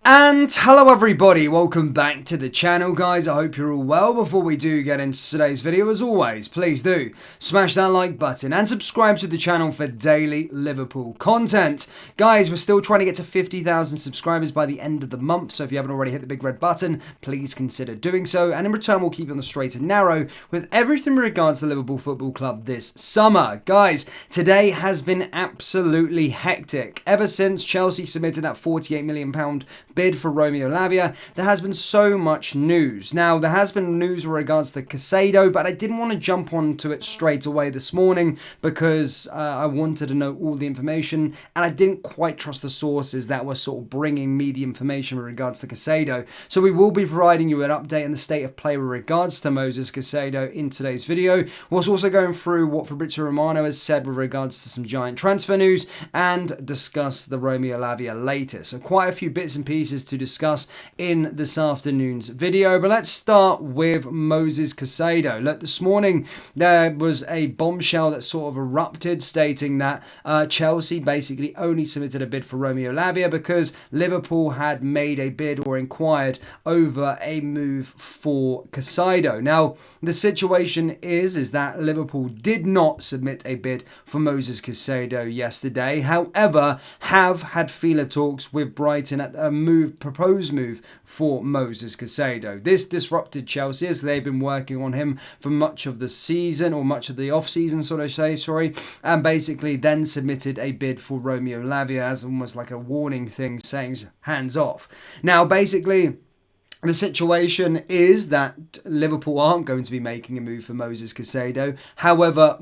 And hello everybody, welcome back to the channel guys. I hope you're all well. Before we do get into today's video, as always, please do smash that like button and subscribe to the channel for daily Liverpool content. Guys, we're still trying to get to 50,000 subscribers by the end of the month, so if you haven't already hit the big red button, please consider doing so, and in return we'll keep you on the straight and narrow with everything in regards to Liverpool Football Club this summer. Guys, today has been absolutely hectic. Ever since Chelsea submitted that £48 million bid for Romeo Labia, there has been so much news. Now, there has been news in regards to Casado, but I didn't want to jump onto it straight away this morning because I wanted to know all the information, and I didn't quite trust the sources that were sort of bringing me the information with regards to Casado. So we will be providing you an update on the state of play with regards to Moses Casado in today's video. We're also going through what Fabrizio Romano has said with regards to some giant transfer news and discuss the Romeo Labia later. So quite a few bits and pieces to discuss in this afternoon's video, but let's start with Moses Casado. Look, this morning there was a bombshell that sort of erupted stating that Chelsea basically only submitted a bid for Romeo Labia because Liverpool had made a bid or inquired over a move for Casado. Now, the situation is that Liverpool did not submit a bid for Moses Casado yesterday, however, have had feeler talks with Brighton at a proposed move for Moses Casado. This disrupted Chelsea as they've been working on him for much of the season, or much of the off-season, and basically then submitted a bid for Romeo Labia as almost like a warning thing saying hands off. Now, basically, the situation is that Liverpool aren't going to be making a move for Moses Casado. However,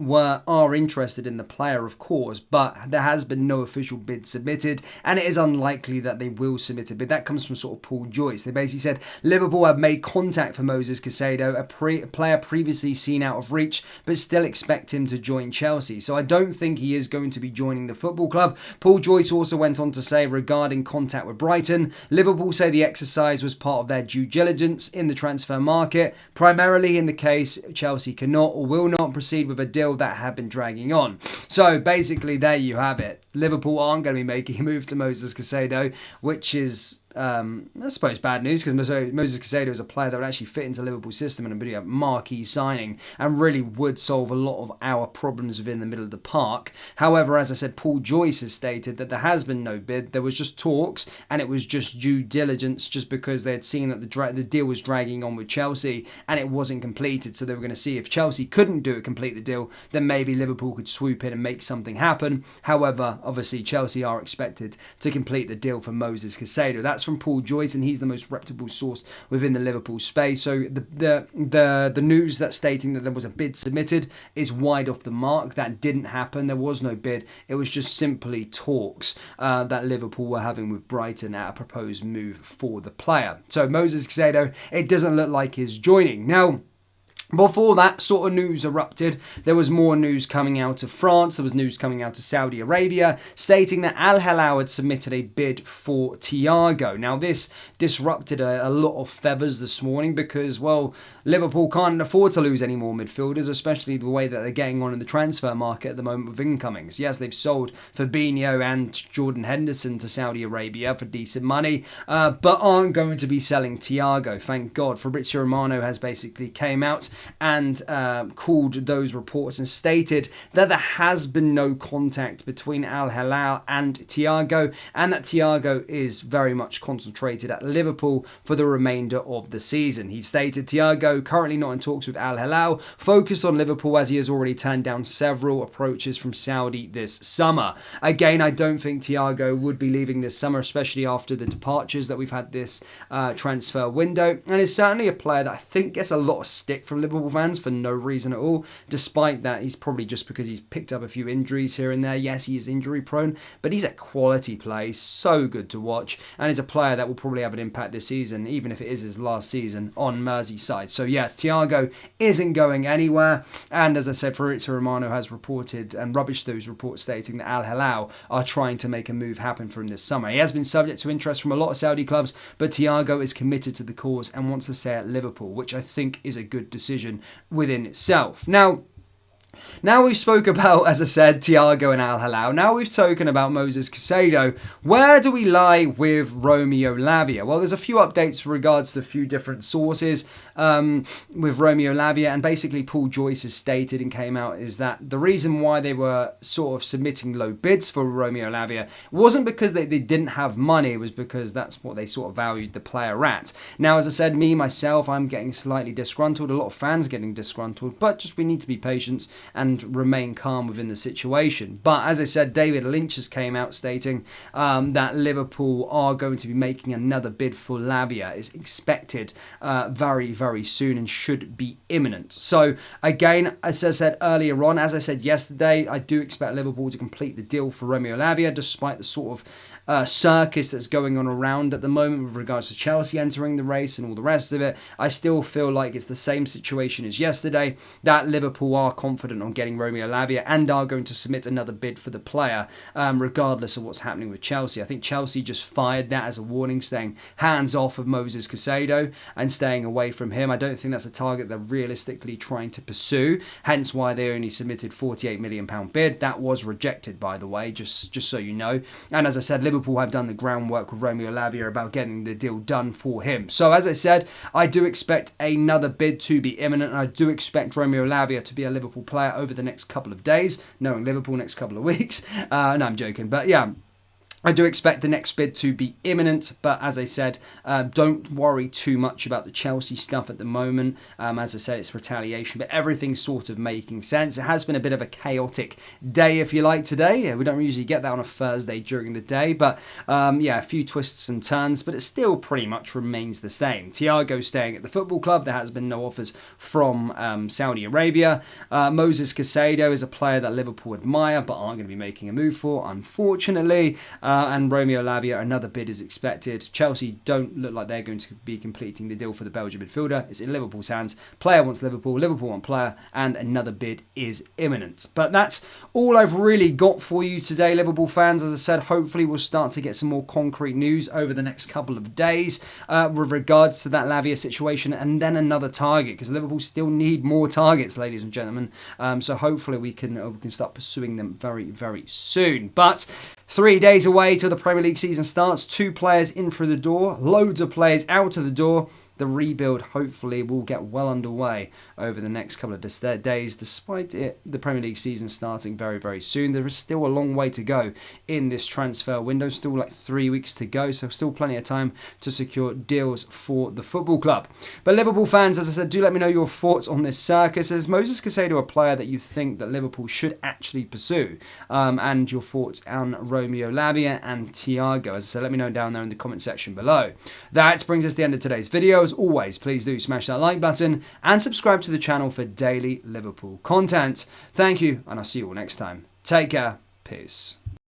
are interested in the player, of course, but there has been no official bid submitted, and it is unlikely that they will submit a bid. That comes from sort of Paul Joyce. They basically said Liverpool have made contact for Moses Casado, a player previously seen out of reach, but still expect him to join Chelsea. So I don't think he is going to be joining the football club. Paul Joyce also went on to say regarding contact with Brighton, Liverpool say the exercise was part of their due diligence in the transfer market, primarily in the case Chelsea cannot or will not proceed with a deal that had been dragging on. So basically there you have it. Liverpool aren't going to be making a move to Moses Casado, which is I suppose bad news, because Moses Casado is a player that would actually fit into Liverpool's system and be a marquee signing and really would solve a lot of our problems within the middle of the park. However, as I said, Paul Joyce has stated that there has been no bid. There was just talks, and it was just due diligence, just because they had seen that the deal was dragging on with Chelsea and it wasn't completed. So they were going to see if Chelsea couldn't complete the deal, then maybe Liverpool could swoop in and make something happen. However, obviously Chelsea are expected to complete the deal for Moses Casado. That's from Paul Joyce, and he's the most reputable source within the Liverpool space. So the news that's stating that there was a bid submitted is wide off the mark. That didn't happen. There was no bid. It was just simply talks that Liverpool were having with Brighton at a proposed move for the player. So Moses Casado, it doesn't look like he's joining. Now, before that sort of news erupted, there was more news coming out of France. There was news coming out of Saudi Arabia stating that Al Hilal had submitted a bid for Thiago. Now, this disrupted a lot of feathers this morning because, well, Liverpool can't afford to lose any more midfielders, especially the way that they're getting on in the transfer market at the moment with incomings. Yes, they've sold Fabinho and Jordan Henderson to Saudi Arabia for decent money, but aren't going to be selling Thiago. Thank God. Fabrizio Romano has basically came out and called those reports and stated that there has been no contact between Al Hilal and Thiago, and that Thiago is very much concentrated at Liverpool for the remainder of the season. He stated Thiago currently not in talks with Al Hilal, focused on Liverpool as he has already turned down several approaches from Saudi this summer. Again, I don't think Thiago would be leaving this summer, especially after the departures that we've had this transfer window, and is certainly a player that I think gets a lot of stick from Liverpool fans for no reason at all. Despite that, he's probably just because he's picked up a few injuries here and there. Yes, he is injury prone, but he's a quality player. He's so good to watch, and he's a player that will probably have an impact this season, even if it is his last season on Merseyside. So yeah, Thiago isn't going anywhere, and as I said, Fabrizio Romano has reported and rubbished those reports stating that Al Hilal are trying to make a move happen for him this summer. He has been subject to interest from a lot of Saudi clubs, but Thiago is committed to the cause and wants to stay at Liverpool, which I think is a good decision within itself. Now, Now we've spoke about, as I said, Thiago and Al Hilal. Now we've spoken about Moses Casado. Where do we lie with Romeo Labia? Well, there's a few updates with regards to a few different sources with Romeo Labia, and basically Paul Joyce has stated and came out is that the reason why they were sort of submitting low bids for Romeo Labia wasn't because they didn't have money, it was because that's what they sort of valued the player at. Now, as I said, myself, I'm getting slightly disgruntled. A lot of fans getting disgruntled, but just we need to be patient and remain calm within the situation. But as I said, David Lynch has came out stating that Liverpool are going to be making another bid for Labia. It's expected very, very soon and should be imminent. So again, as I said earlier on, as I said yesterday, I do expect Liverpool to complete the deal for Romeo Labia, despite the sort of circus that's going on around at the moment with regards to Chelsea entering the race and all the rest of it. I still feel like it's the same situation as yesterday, that Liverpool are confident on getting Romeo Labia and are going to submit another bid for the player, regardless of what's happening with Chelsea. I think Chelsea just fired that as a warning, saying hands off of Moses Casado and staying away from him. I don't think that's a target they're realistically trying to pursue, hence why they only submitted £48 million bid. That was rejected, by the way, just so you know. And as I said, Liverpool have done the groundwork with Romeo Labia about getting the deal done for him. So as I said, I do expect another bid to be imminent, and I do expect Romeo Labia to be a Liverpool player over the next couple of days, knowing Liverpool next couple of weeks. No, I'm joking, but yeah, I do expect the next bid to be imminent, but as I said, don't worry too much about the Chelsea stuff at the moment. As I said, it's retaliation, but everything's sort of making sense. It has been a bit of a chaotic day, if you like, today. We don't usually get that on a Thursday during the day, but yeah, a few twists and turns, but it still pretty much remains the same. Thiago staying at the football club. There has been no offers from Saudi Arabia. Moses Casado is a player that Liverpool admire, but aren't going to be making a move for, unfortunately. And Romeo Labia, another bid is expected. Chelsea don't look like they're going to be completing the deal for the Belgian midfielder. It's in Liverpool's hands. Player wants Liverpool, Liverpool want player, and another bid is imminent. But that's all I've really got for you today, Liverpool fans. As I said, hopefully we'll start to get some more concrete news over the next couple of days with regards to that Labia situation, and then another target, because Liverpool still need more targets, ladies and gentlemen. So hopefully we can start pursuing them very, very soon. But 3 days away till the Premier League season starts. 2 players in through the door. Loads of players out of the door. The rebuild hopefully will get well underway over the next couple of days, despite the Premier League season starting very, very soon. There is still a long way to go in this transfer window, still like 3 weeks to go, so still plenty of time to secure deals for the football club. But Liverpool fans, as I said, do let me know your thoughts on this circus. Is Moses Casado a player that you think that Liverpool should actually pursue? And your thoughts on Romeo Labia and Thiago. As I said, let me know down there in the comment section below. That brings us to the end of today's video. As always, please do smash that like button and subscribe to the channel for daily Liverpool content. Thank you, and I'll see you all next time. Take care. Peace.